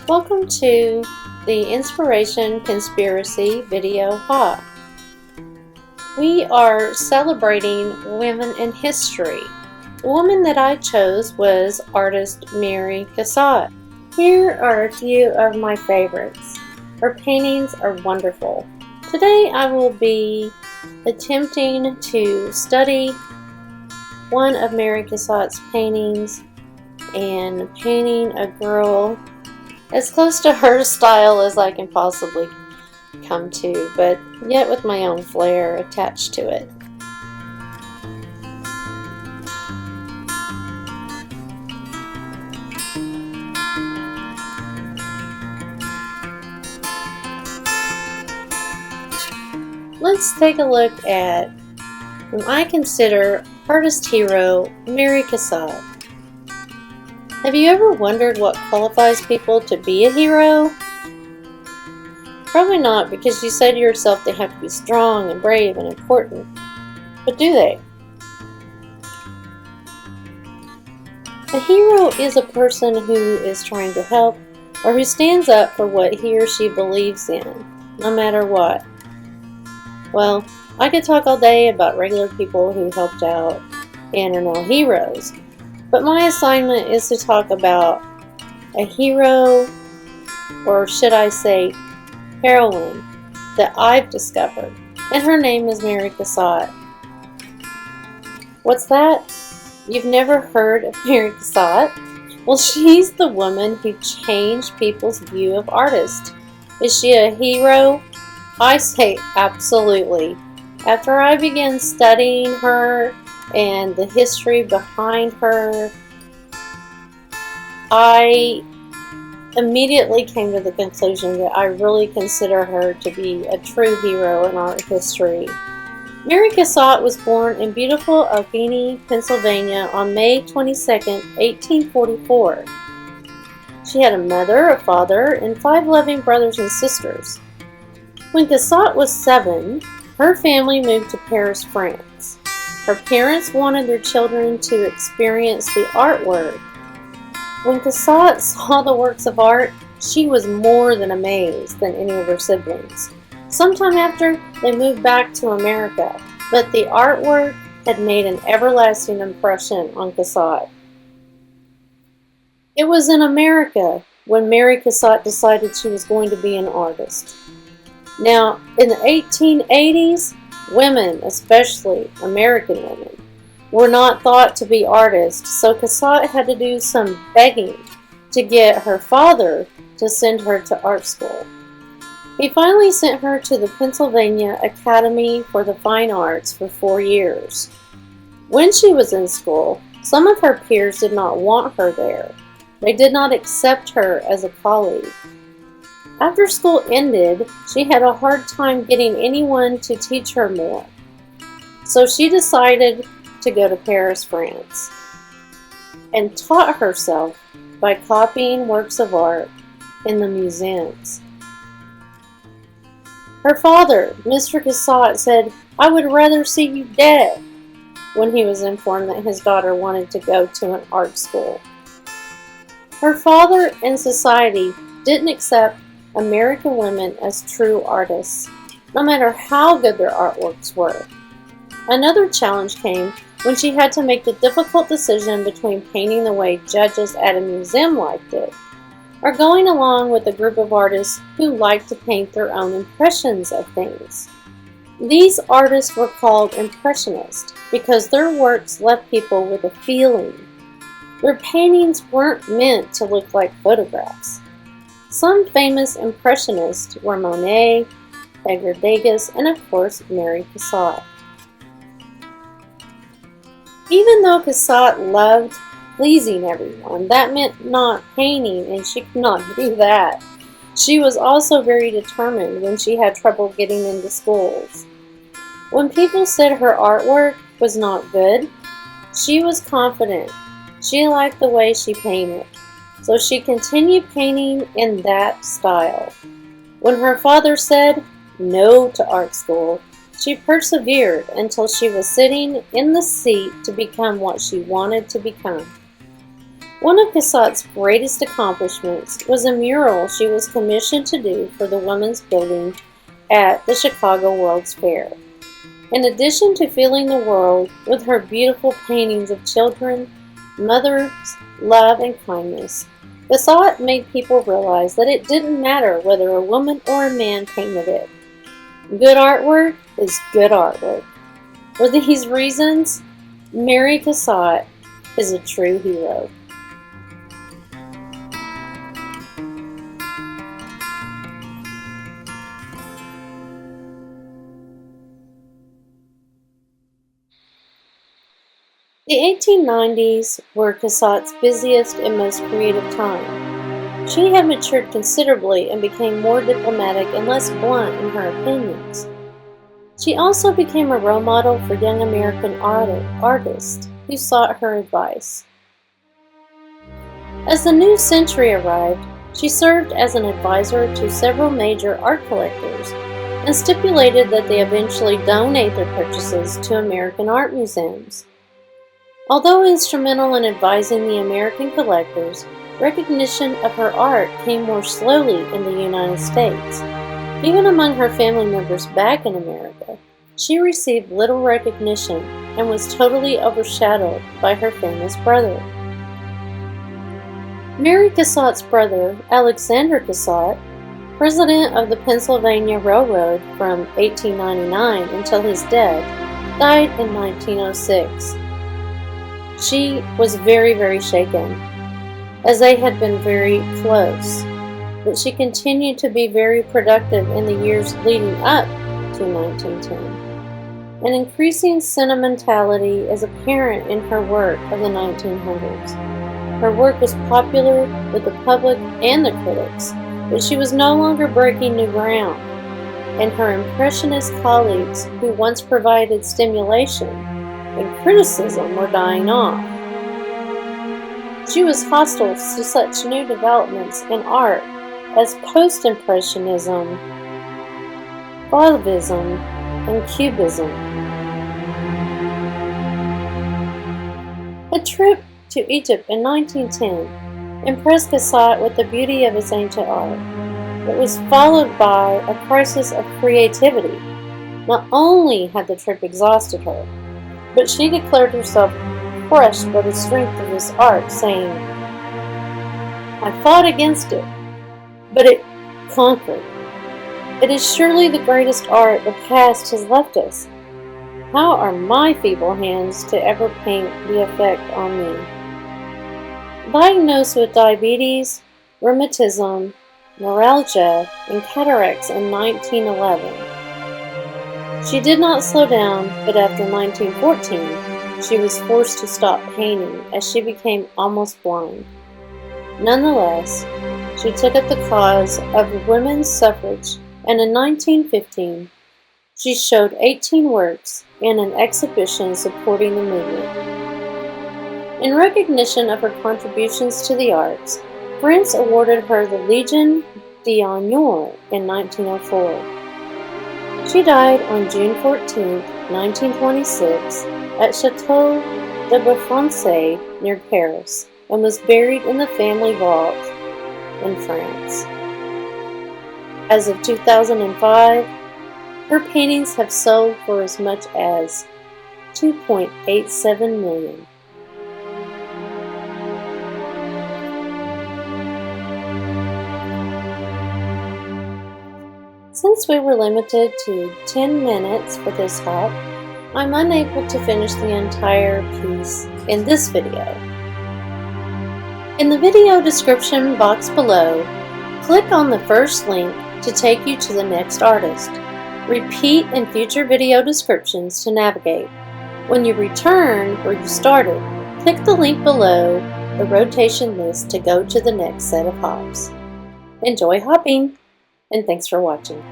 Welcome to the Inspiration Conspiracy Video Hop. We are celebrating women in history. The woman that I chose was artist Mary Cassatt. Here are a few of my favorites. Her paintings are wonderful. Today I will be attempting to study one of Mary Cassatt's paintings and painting a girl as close to her style as I can possibly come to, but yet with my own flair attached to it. Let's take a look at whom I consider artist hero Mary Cassatt. Have you ever wondered what qualifies people to be a hero? Probably not, because you say to yourself they have to be strong and brave and important. But do they? A hero is a person who is trying to help or who stands up for what he or she believes in, no matter what. Well, I could talk all day about regular people who helped out and are now heroes. But my assignment is to talk about a hero, or should I say heroine, that I've discovered, and her name is Mary Cassatt. What's that? You've never heard of Mary Cassatt? Well, she's the woman who changed people's view of artists. Is she a hero? I say absolutely. After I began studying her and the history behind her, I immediately came to the conclusion that I really consider her to be a true hero in art history. Mary Cassatt was born in beautiful Allegheny, Pennsylvania on May 22, 1844. She had a mother, a father, and 5 loving brothers and sisters. When Cassatt was 7, her family moved to Paris, France. Her parents wanted their children to experience the artwork. When Cassatt saw the works of art, she was more than amazed than any of her siblings. Sometime after, they moved back to America, but the artwork had made an everlasting impression on Cassatt. It was in America when Mary Cassatt decided she was going to be an artist. Now, in the 1880s, women, especially American women, were not thought to be artists, so Cassatt had to do some begging to get her father to send her to art school. He finally sent her to the Pennsylvania Academy for the Fine Arts for 4 years. When she was in school, some of her peers did not want her there. They did not accept her as a colleague. After school ended, she had a hard time getting anyone to teach her more. So she decided to go to Paris, France, and taught herself by copying works of art in the museums. Her father, Mr. Cassatt, said, "I would rather see you dead," when he was informed that his daughter wanted to go to an art school. Her father and society didn't accept American women as true artists, no matter how good their artworks were. Another challenge came when she had to make the difficult decision between painting the way judges at a museum liked it, or going along with a group of artists who liked to paint their own impressions of things. These artists were called Impressionists because their works left people with a feeling. Their paintings weren't meant to look like photographs. Some famous Impressionists were Monet, Edgar Degas, and of course Mary Cassatt. Even though Cassatt loved pleasing everyone, that meant not painting, and she could not do that. She was also very determined when she had trouble getting into schools. When people said her artwork was not good, she was confident. She liked the way she painted, so she continued painting in that style. When her father said no to art school, she persevered until she was sitting in the seat to become what she wanted to become. One of Cassatt's greatest accomplishments was a mural she was commissioned to do for the Women's Building at the Chicago World's Fair. In addition to filling the world with her beautiful paintings of children, mothers, love, and kindness, Cassatt made people realize that it didn't matter whether a woman or a man painted it. Good artwork is good artwork. For these reasons, Mary Cassatt is a true hero. The 1890s were Cassatt's busiest and most creative time. She had matured considerably and became more diplomatic and less blunt in her opinions. She also became a role model for young American artists who sought her advice. As the new century arrived, she served as an advisor to several major art collectors and stipulated that they eventually donate their purchases to American art museums. Although instrumental in advising the American collectors, recognition of her art came more slowly in the United States. Even among her family members back in America, she received little recognition and was totally overshadowed by her famous brother. Mary Cassatt's brother, Alexander Cassatt, president of the Pennsylvania Railroad from 1899 until his death, died in 1906. She was very, very shaken, as they had been very close, but she continued to be very productive in the years leading up to 1910. An increasing sentimentality is apparent in her work of the 1900s. Her work was popular with the public and the critics, but she was no longer breaking new ground, and her Impressionist colleagues, who once provided stimulation and criticism, were dying off. She was hostile to such new developments in art as post-impressionism, Fauvism, and Cubism. A trip to Egypt in 1910 impressed Cassatt with the beauty of its ancient art. It was followed by a crisis of creativity. Not only had the trip exhausted her, but she declared herself crushed by the strength of this art, saying, "I fought against it, but it conquered. It is surely the greatest art the past has left us. How are my feeble hands to ever paint the effect on me?" Diagnosed with diabetes, rheumatism, neuralgia, and cataracts in 1911, she did not slow down, but after 1914, she was forced to stop painting as she became almost blind. Nonetheless, she took up the cause of women's suffrage, and in 1915, she showed 18 works in an exhibition supporting the movement. In recognition of her contributions to the arts, France awarded her the Légion d'Honneur in 1904. She died on June 14, 1926, at Château de Beaufrancais near Paris, and was buried in the family vault in France. As of 2005, her paintings have sold for as much as $2.87 million. Since we were limited to 10 minutes for this talk, I'm unable to finish the entire piece in this video. In the video description box below, click on the first link to take you to the next artist. Repeat in future video descriptions to navigate. When you return where you started, click the link below the rotation list to go to the next set of hops. Enjoy hopping, and thanks for watching.